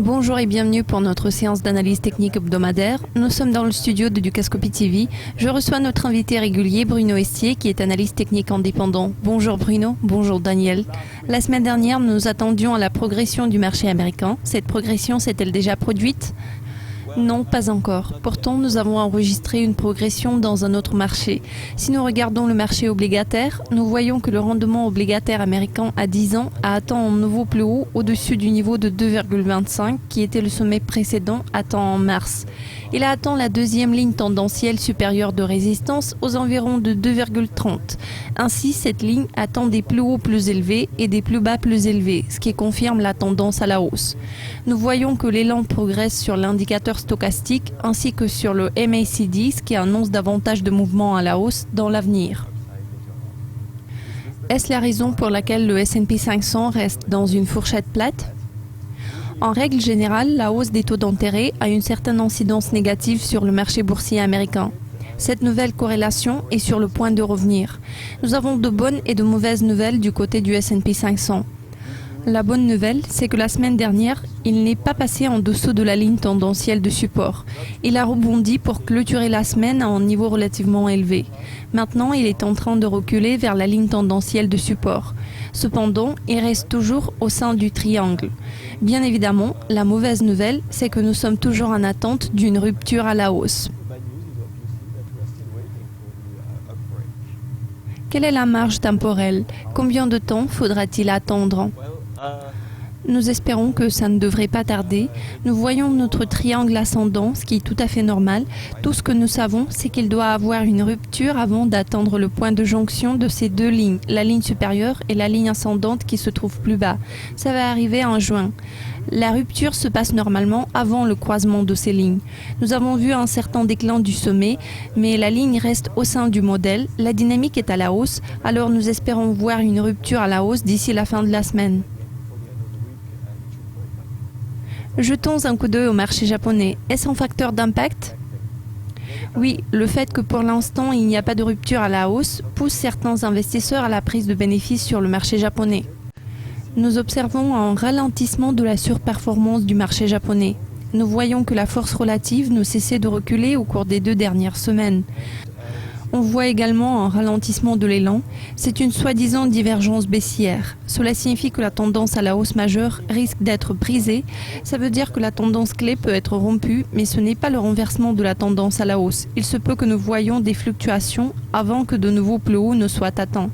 Bonjour et bienvenue pour notre séance d'analyse technique hebdomadaire. Nous sommes dans le studio de Dukascopy TV. Je reçois notre invité régulier Bruno Estier qui est analyste technique indépendant. Bonjour Bruno, bonjour Daniel. La semaine dernière, nous nous attendions à la progression du marché américain. Cette progression s'est-elle déjà produite ? Non, pas encore. Pourtant, nous avons enregistré une progression dans un autre marché. Si nous regardons le marché obligataire, nous voyons que le rendement obligataire américain à 10 ans a atteint un nouveau plus haut au-dessus du niveau de 2,25 qui était le sommet précédent atteint en mars. Il a atteint la deuxième ligne tendancielle supérieure de résistance aux environs de 2,30. Ainsi, cette ligne atteint des plus hauts plus élevés et des plus bas plus élevés, ce qui confirme la tendance à la hausse. Nous voyons que l'élan progresse sur l'indicateur stochastique ainsi que sur le MACD, ce qui annonce davantage de mouvements à la hausse dans l'avenir. Est-ce la raison pour laquelle le S&P 500 reste dans une fourchette plate ? En règle générale, la hausse des taux d'intérêt a une certaine incidence négative sur le marché boursier américain. Cette nouvelle corrélation est sur le point de revenir. Nous avons de bonnes et de mauvaises nouvelles du côté du S&P 500. La bonne nouvelle, c'est que la semaine dernière, il n'est pas passé en dessous de la ligne tendancielle de support. Il a rebondi pour clôturer la semaine à un niveau relativement élevé. Maintenant, il est en train de reculer vers la ligne tendancielle de support. Cependant, il reste toujours au sein du triangle. Bien évidemment, la mauvaise nouvelle, c'est que nous sommes toujours en attente d'une rupture à la hausse. Quelle est la marge temporelle ? Combien de temps faudra-t-il attendre ? Nous espérons que ça ne devrait pas tarder. Nous voyons notre triangle ascendant, ce qui est tout à fait normal. Tout ce que nous savons, c'est qu'il doit avoir une rupture avant d'atteindre le point de jonction de ces deux lignes, la ligne supérieure et la ligne ascendante qui se trouve plus bas. Ça va arriver en juin. La rupture se passe normalement avant le croisement de ces lignes. Nous avons vu un certain déclin du sommet, mais la ligne reste au sein du modèle. La dynamique est à la hausse, alors nous espérons voir une rupture à la hausse d'ici la fin de la semaine. Jetons un coup d'œil au marché japonais. Est-ce un facteur d'impact ? Oui, le fait que pour l'instant il n'y a pas de rupture à la hausse pousse certains investisseurs à la prise de bénéfices sur le marché japonais. Nous observons un ralentissement de la surperformance du marché japonais. Nous voyons que la force relative ne cessait de reculer au cours des 2 dernières semaines. On voit également un ralentissement de l'élan. C'est une soi-disant divergence baissière. Cela signifie que la tendance à la hausse majeure risque d'être brisée. Ça veut dire que la tendance clé peut être rompue, mais ce n'est pas le renversement de la tendance à la hausse. Il se peut que nous voyions des fluctuations avant que de nouveaux plus hauts ne soient atteints.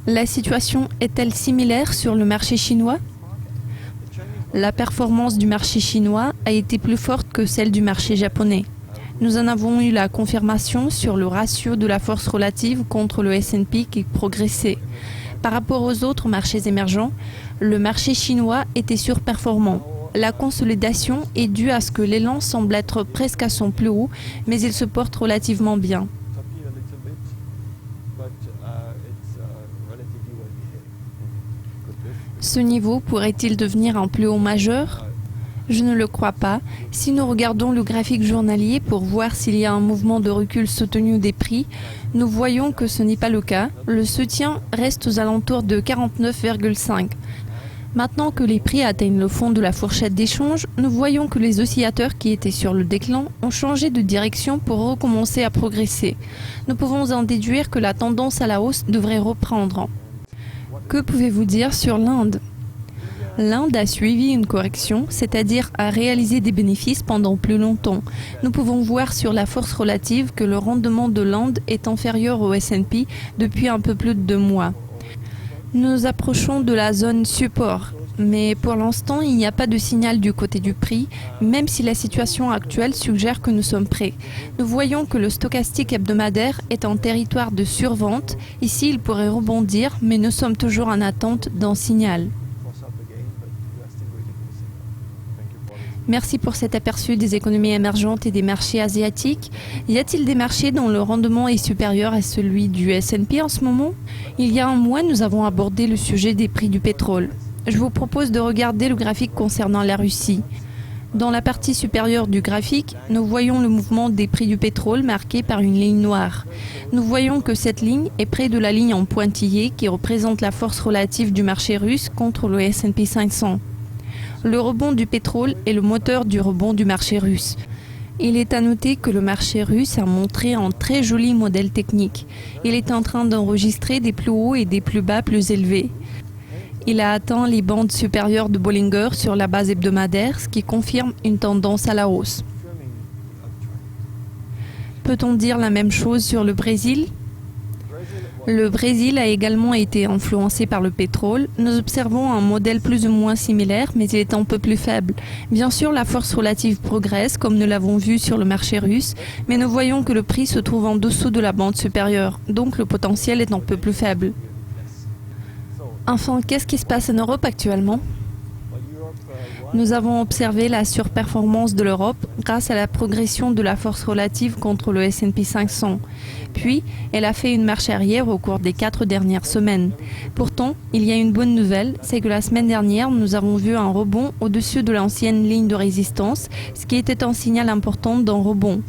La situation est-elle similaire sur le marché chinois ? La performance du marché chinois a été plus forte que celle du marché japonais. Nous en avons eu la confirmation sur le ratio de la force relative contre le S&P qui progressait. Par rapport aux autres marchés émergents, le marché chinois était surperformant. La consolidation est due à ce que l'élan semble être presque à son plus haut, mais il se porte relativement bien. Ce niveau pourrait-il devenir un plus haut majeur ? Je ne le crois pas. Si nous regardons le graphique journalier pour voir s'il y a un mouvement de recul soutenu des prix, nous voyons que ce n'est pas le cas. Le soutien reste aux alentours de 49,5. Maintenant que les prix atteignent le fond de la fourchette d'échange, nous voyons que les oscillateurs qui étaient sur le déclin ont changé de direction pour recommencer à progresser. Nous pouvons en déduire que la tendance à la hausse devrait reprendre. Que pouvez-vous dire sur l'Inde ? L'Inde a suivi une correction, c'est-à-dire a réalisé des bénéfices pendant plus longtemps. Nous pouvons voir sur la force relative que le rendement de l'Inde est inférieur au S&P depuis un peu plus de 2 mois. Nous approchons de la zone support, mais pour l'instant il n'y a pas de signal du côté du prix, même si la situation actuelle suggère que nous sommes prêts. Nous voyons que le stochastique hebdomadaire est en territoire de survente. Ici il pourrait rebondir, mais nous sommes toujours en attente d'un signal. Merci pour cet aperçu des économies émergentes et des marchés asiatiques. Y a-t-il des marchés dont le rendement est supérieur à celui du S&P en ce moment ? Il y a un mois, nous avons abordé le sujet des prix du pétrole. Je vous propose de regarder le graphique concernant la Russie. Dans la partie supérieure du graphique, nous voyons le mouvement des prix du pétrole marqué par une ligne noire. Nous voyons que cette ligne est près de la ligne en pointillé qui représente la force relative du marché russe contre le S&P 500. Le rebond du pétrole est le moteur du rebond du marché russe. Il est à noter que le marché russe a montré un très joli modèle technique. Il est en train d'enregistrer des plus hauts et des plus bas plus élevés. Il a atteint les bandes supérieures de Bollinger sur la base hebdomadaire, ce qui confirme une tendance à la hausse. Peut-on dire la même chose sur le Brésil ? Le Brésil a également été influencé par le pétrole. Nous observons un modèle plus ou moins similaire, mais il est un peu plus faible. Bien sûr, la force relative progresse, comme nous l'avons vu sur le marché russe, mais nous voyons que le prix se trouve en dessous de la bande supérieure, donc le potentiel est un peu plus faible. Enfin, qu'est-ce qui se passe en Europe actuellement ? Nous avons observé la surperformance de l'Europe grâce à la progression de la force relative contre le S&P 500. Puis, elle a fait une marche arrière au cours des 4 dernières semaines. Pourtant, il y a une bonne nouvelle, c'est que la semaine dernière, nous avons vu un rebond au-dessus de l'ancienne ligne de résistance, ce qui était un signal important d'un rebond.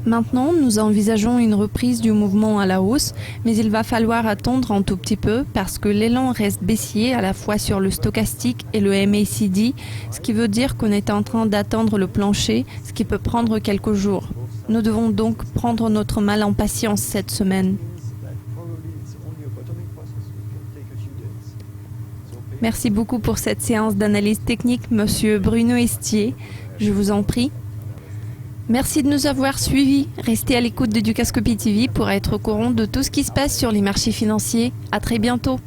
Maintenant, nous envisageons une reprise du mouvement à la hausse, mais il va falloir attendre un tout petit peu parce que l'élan reste baissier à la fois sur le stochastique et le MACD, ce qui veut dire qu'on est en train d'atteindre le plancher, ce qui peut prendre quelques jours. Nous devons donc prendre notre mal en patience cette semaine. Merci beaucoup pour cette séance d'analyse technique, Monsieur Bruno Estier. Je vous en prie. Merci de nous avoir suivis. Restez à l'écoute de Dukascopy TV pour être au courant de tout ce qui se passe sur les marchés financiers. À très bientôt.